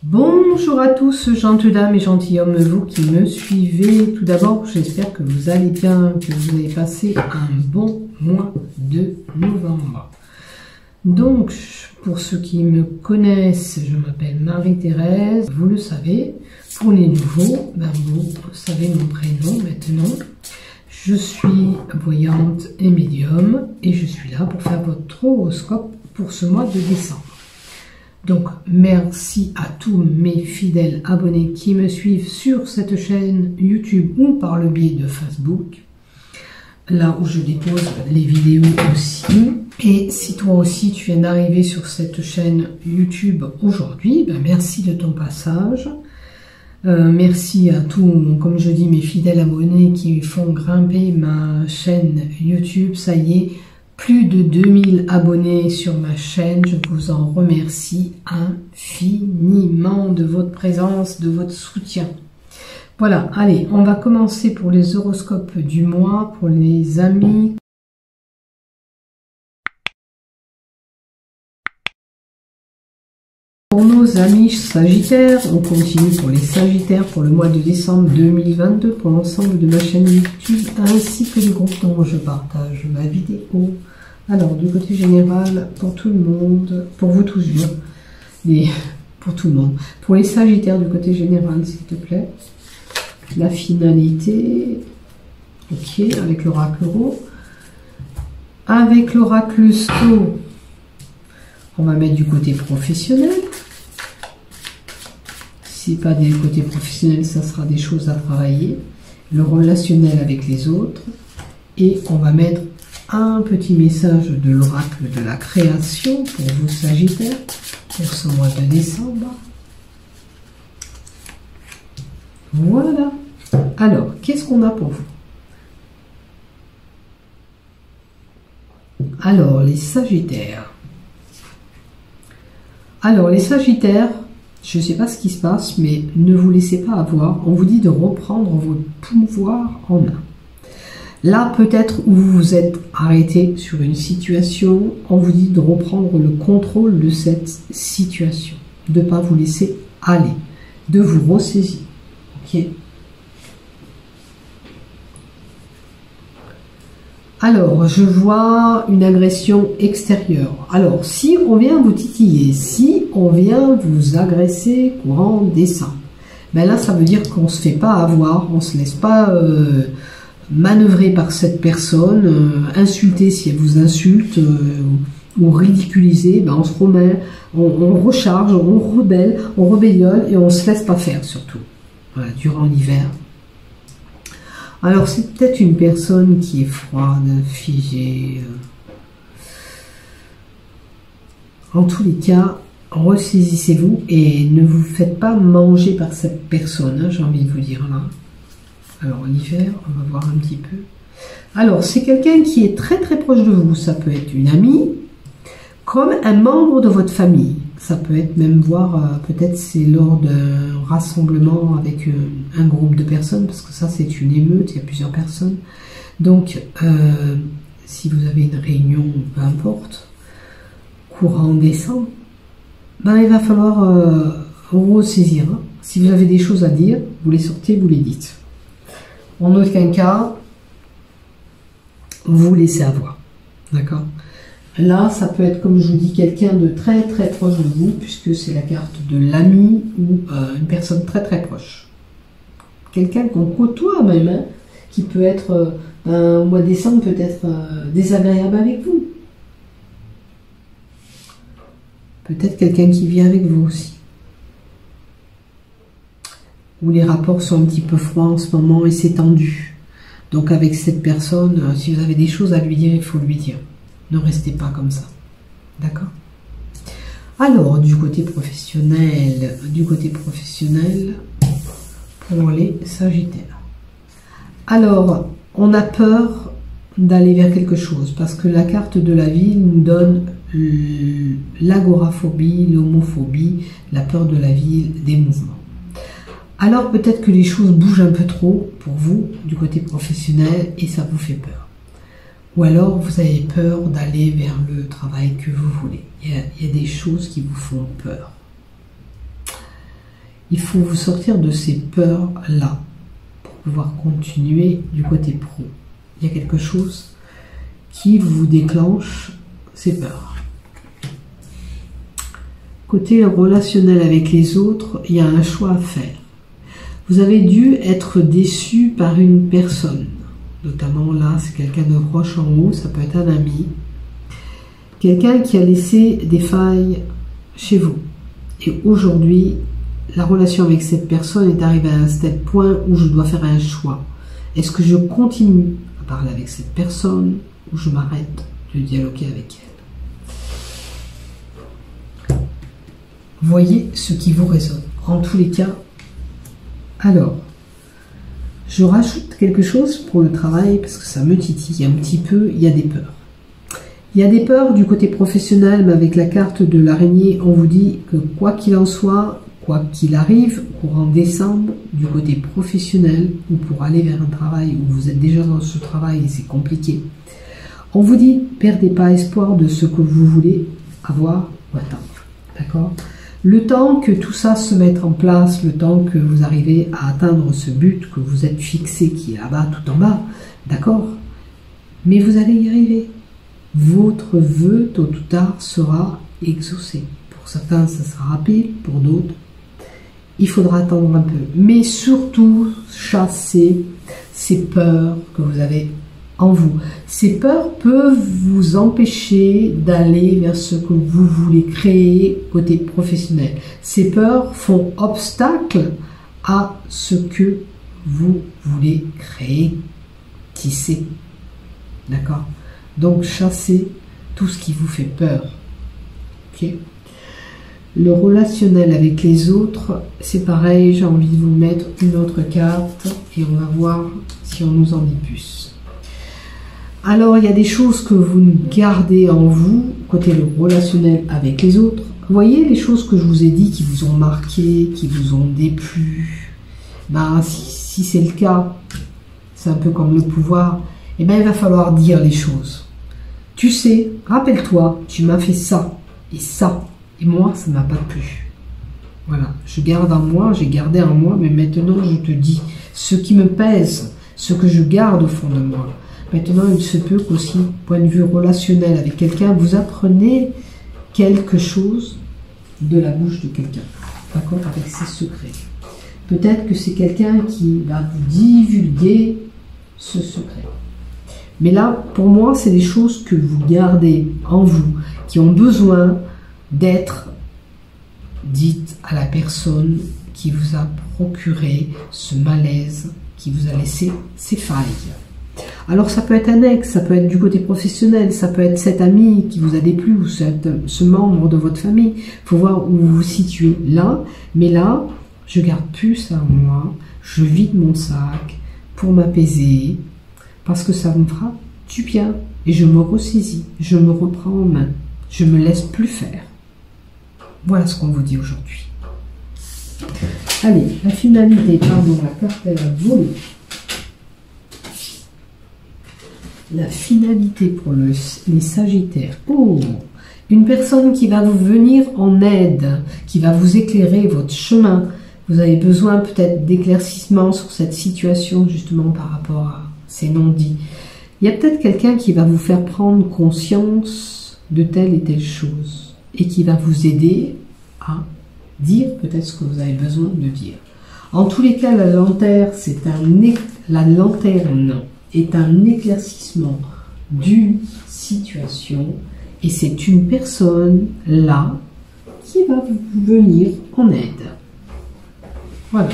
Bonjour à tous, gentilles et gentilshommes, vous qui me suivez. Tout d'abord, j'espère que vous allez bien, que vous avez passé un bon mois de novembre. Donc, pour ceux qui me connaissent, je m'appelle Marie-Thérèse, vous le savez. Pour les nouveaux, vous savez mon prénom maintenant. Je suis voyante et médium et je suis là pour faire votre horoscope pour ce mois de décembre. Donc, merci à tous mes fidèles abonnés qui me suivent sur cette chaîne YouTube ou par le biais de Facebook, là où je dépose les vidéos aussi. Et si toi aussi tu viens d'arriver sur cette chaîne YouTube aujourd'hui, merci de ton passage. Merci à tous, comme je dis, mes fidèles abonnés qui font grimper ma chaîne YouTube. Ça y est, plus de 2000 abonnés sur ma chaîne. Je vous en remercie infiniment de votre présence, de votre soutien. Voilà, allez, on va commencer pour les horoscopes du mois, pour les amis. Pour nos amis Sagittaires, on continue pour les Sagittaires pour le mois de décembre 2022 pour l'ensemble de ma chaîne YouTube ainsi que les groupes dont je partage ma vidéo. Alors, du côté général, pour tout le monde, pour vous tous, pour tout le monde. Pour les Sagittaires, du côté général, s'il te plaît. La finalité, ok, avec l'oracle Euro. Avec l'oracle Sceau, on va mettre du côté professionnel. Si pas du côté professionnel, ça sera des choses à travailler. Le relationnel avec les autres. Et on va mettre un petit message de l'oracle de la création pour vous Sagittaires pour ce mois de décembre. Voilà. Alors, qu'est-ce qu'on a pour vous? Alors, les Sagittaires. Alors, les Sagittaires, je ne sais pas ce qui se passe, mais ne vous laissez pas avoir. On vous dit de reprendre votre pouvoir en main. Là, peut-être où vous vous êtes arrêté sur une situation, on vous dit de reprendre le contrôle de cette situation. De ne pas vous laisser aller. De vous ressaisir. Ok? Alors, je vois une agression extérieure. Alors, si on vient vous titiller, si on vient vous agresser courant décembre, ben là, ça veut dire qu'on ne se fait pas avoir, on ne se laisse pas manœuvrer par cette personne, insulter si elle vous insulte, ou ridiculiser, ben on se remet, on recharge, on rebelle, on rébellion et on ne se laisse pas faire surtout, voilà, durant l'hiver. Alors, c'est peut-être une personne qui est froide, figée. En tous les cas, ressaisissez-vous et ne vous faites pas manger par cette personne, hein, j'ai envie de vous dire là. Alors, l'hiver, on va voir un petit peu. Alors, c'est quelqu'un qui est très très proche de vous. Ça peut être une amie, comme un membre de votre famille. Ça peut être même voir, peut-être c'est lors d'un rassemblement avec un groupe de personnes, parce que ça c'est une émeute, il y a plusieurs personnes. Donc, si vous avez une réunion, peu importe, courant décembre, ben, il va falloir ressaisir. Hein. Si vous avez des choses à dire, vous les sortez, vous les dites. En aucun cas, vous laissez avoir. D'accord ? Là, ça peut être, comme je vous dis, quelqu'un de très très proche de vous, puisque c'est la carte de l'ami ou une personne très très proche. Quelqu'un qu'on côtoie même, hein, qui peut être, au mois de décembre, peut être désagréable avec vous. Peut-être quelqu'un qui vit avec vous aussi. Où les rapports sont un petit peu froids en ce moment et c'est tendu. Donc avec cette personne, si vous avez des choses à lui dire, il faut lui dire. Ne restez pas comme ça. D'accord? Alors, du côté professionnel, pour les Sagittaires. Alors, on a peur d'aller vers quelque chose parce que la carte de la vie nous donne l'agoraphobie, l'homophobie, la peur de la ville, des mouvements. Alors peut-être que les choses bougent un peu trop pour vous du côté professionnel et ça vous fait peur. Ou alors vous avez peur d'aller vers le travail que vous voulez. Il y a des choses qui vous font peur. il faut vous sortir de ces peurs-là pour pouvoir continuer du côté pro. Il y a quelque chose qui vous déclenche ces peurs. Côté relationnel avec les autres, il y a un choix à faire. Vous avez dû être déçu par une personne. Notamment là, c'est quelqu'un de proche en haut, ça peut être un ami. Quelqu'un qui a laissé des failles chez vous. Et aujourd'hui, la relation avec cette personne est arrivée à un tel point où je dois faire un choix. Est-ce que je continue à parler avec cette personne ou je m'arrête de dialoguer avec elle? Voyez ce qui vous résonne. En tous les cas, alors, je rajoute quelque chose pour le travail parce que ça me titille un petit peu, il y a des peurs. Il y a des peurs du côté professionnel, mais avec la carte de l'araignée, on vous dit que quoi qu'il en soit, quoi qu'il arrive, courant décembre, du côté professionnel, ou pour aller vers un travail où vous êtes déjà dans ce travail et c'est compliqué, on vous dit, perdez pas espoir de ce que vous voulez avoir ou atteindre. D'accord ? Le temps que tout ça se mette en place, le temps que vous arrivez à atteindre ce but que vous êtes fixé, qui est là-bas, tout en bas, d'accord ? Mais vous allez y arriver. Votre vœu, tôt ou tard, sera exaucé. Pour certains, ça sera rapide, pour d'autres, il faudra attendre un peu. Mais surtout, chassez ces peurs que vous avez en vous. Ces peurs peuvent vous empêcher d'aller vers ce que vous voulez créer côté professionnel. Ces peurs font obstacle à ce que vous voulez créer, tisser. D'accord ? Donc, chassez tout ce qui vous fait peur. Ok ? Le relationnel avec les autres, c'est pareil. J'ai envie de vous mettre une autre carte et on va voir si on nous en dit plus. Alors, il y a des choses que vous gardez en vous, côté le relationnel avec les autres. Vous voyez les choses que je vous ai dit qui vous ont marqué, qui vous ont déplu. Ben, si c'est le cas, c'est un peu comme le pouvoir, eh ben, il va falloir dire les choses. Tu sais, rappelle-toi, tu m'as fait ça, et moi, ça ne m'a pas plu. Voilà, je garde en moi, j'ai gardé en moi, mais maintenant, je te dis ce qui me pèse, ce que je garde au fond de moi. Maintenant, il se peut qu'aussi, point de vue relationnel avec quelqu'un, vous apprenez quelque chose de la bouche de quelqu'un, d'accord, avec ses secrets. Peut-être que c'est quelqu'un qui va vous divulguer ce secret. Mais là, pour moi, c'est des choses que vous gardez en vous, qui ont besoin d'être dites à la personne qui vous a procuré ce malaise, qui vous a laissé ces failles. Alors ça peut être un ex, ça peut être du côté professionnel, ça peut être cet ami qui vous a déplu ou ce membre de votre famille. Il faut voir où vous vous situez là. Mais là, je garde plus ça en moi, je vide mon sac pour m'apaiser parce que ça me fera du bien et je me ressaisis, je me reprends en main, je me laisse plus faire. Voilà ce qu'on vous dit aujourd'hui. Allez, la finalité, pardon, la carte elle a volé. La finalité pour les Sagittaires. Oh, une personne qui va vous venir en aide, qui va vous éclairer votre chemin. Vous avez besoin peut-être d'éclaircissement sur cette situation, justement par rapport à ces non-dits. Il y a peut-être quelqu'un qui va vous faire prendre conscience de telle et telle chose et qui va vous aider à dire peut-être ce que vous avez besoin de dire. En tous les cas, la lanterne est un éclaircissement d'une situation et c'est une personne là qui va vous venir en aide. Voilà.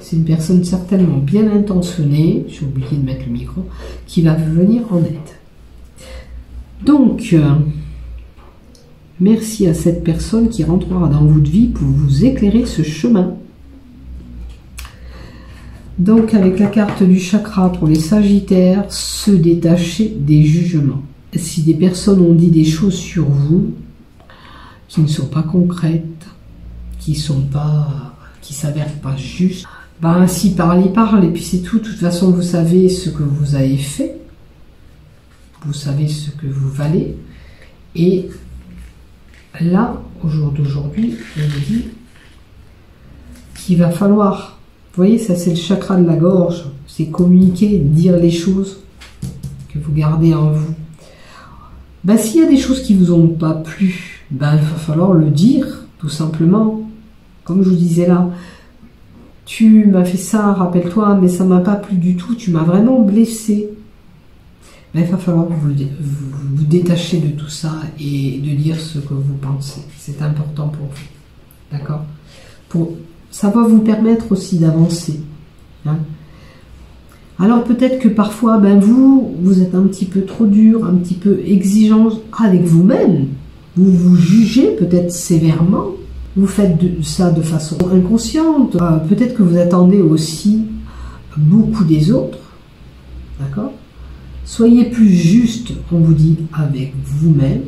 C'est une personne certainement bien intentionnée, j'ai oublié de mettre le micro, qui va vous venir en aide. Donc, merci à cette personne qui rentrera dans votre vie pour vous éclairer ce chemin. Donc, avec la carte du chakra pour les Sagittaires, se détacher des jugements. Si des personnes ont dit des choses sur vous qui ne sont pas concrètes, qui s'avèrent pas justes, ben si parle, et puis c'est tout. De toute façon, vous savez ce que vous avez fait, vous savez ce que vous valez, et là, au jour d'aujourd'hui, on vous dit qu'il va falloir, vous voyez, ça c'est le chakra de la gorge, c'est communiquer, dire les choses que vous gardez en vous. Ben, s'il y a des choses qui vous ont pas plu, ben, il va falloir le dire, tout simplement. Comme je vous disais là, tu m'as fait ça, rappelle-toi, mais ça m'a pas plu du tout, tu m'as vraiment blessé. Ben, il va falloir vous détacher de tout ça et de dire ce que vous pensez. C'est important pour vous. D'accord? Ça va vous permettre aussi d'avancer. Hein? Alors peut-être que parfois, ben vous êtes un petit peu trop dur, un petit peu exigeant avec vous-même. Vous vous jugez peut-être sévèrement. Vous faites ça de façon inconsciente. Peut-être que vous attendez aussi beaucoup des autres. D'accord? Soyez plus juste, on vous dit, avec vous-même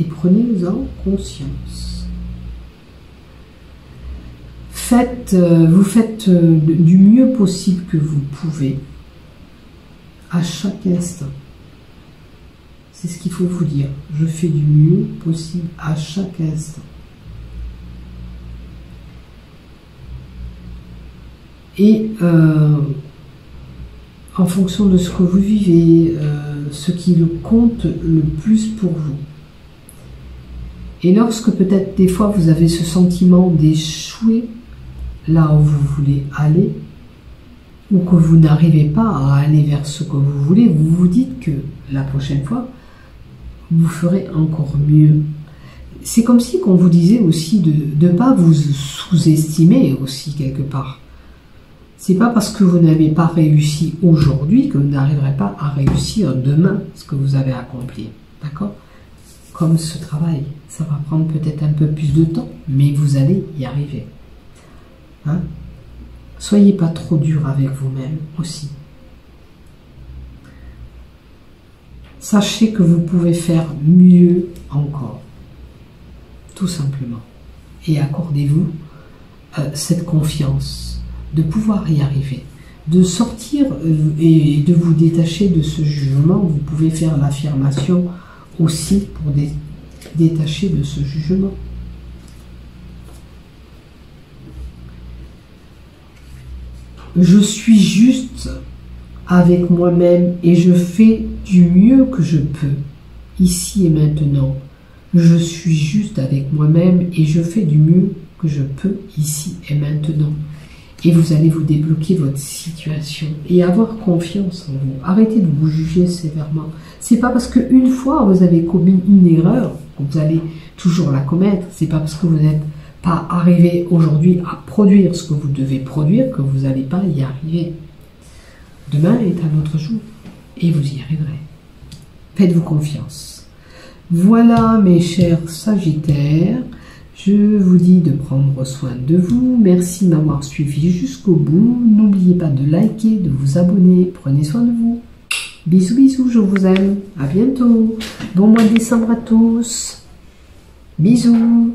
et prenez-en conscience. Vous faites du mieux possible que vous pouvez à chaque instant. C'est ce qu'il faut vous dire. Je fais du mieux possible à chaque instant. Et en fonction de ce que vous vivez, ce qui compte le plus pour vous. Et lorsque peut-être des fois vous avez ce sentiment d'échouer là où vous voulez aller, ou que vous n'arrivez pas à aller vers ce que vous voulez, vous vous dites que la prochaine fois, vous ferez encore mieux. C'est comme si qu'on vous disait aussi de ne pas vous sous-estimer aussi quelque part. C'est pas parce que vous n'avez pas réussi aujourd'hui que vous n'arriverez pas à réussir demain ce que vous avez accompli. D'accord? Comme ce travail, ça va prendre peut-être un peu plus de temps, mais vous allez y arriver. Hein? Soyez pas trop dur avec vous-même aussi. Sachez que vous pouvez faire mieux encore. Tout simplement. Et accordez-vous cette confiance de pouvoir y arriver. De sortir et de vous détacher de ce jugement. Vous pouvez faire l'affirmation aussi pour détacher de ce jugement. Je suis juste avec moi-même et je fais du mieux que je peux, ici et maintenant. Je suis juste avec moi-même et je fais du mieux que je peux, ici et maintenant. Et vous allez vous débloquer votre situation et avoir confiance en vous. Arrêtez de vous juger sévèrement. C'est pas parce qu'une fois vous avez commis une erreur que vous allez toujours la commettre. C'est pas parce que vous n'êtes pas arrivé aujourd'hui à produire ce que vous devez produire que vous n'allez pas y arriver. Demain est un autre jour et vous y arriverez. Faites-vous confiance. Voilà mes chers Sagittaires. Je vous dis de prendre soin de vous. Merci de m'avoir suivi jusqu'au bout. N'oubliez pas de liker, de vous abonner. Prenez soin de vous. Bisous, bisous, je vous aime. À bientôt. Bon mois de décembre à tous. Bisous.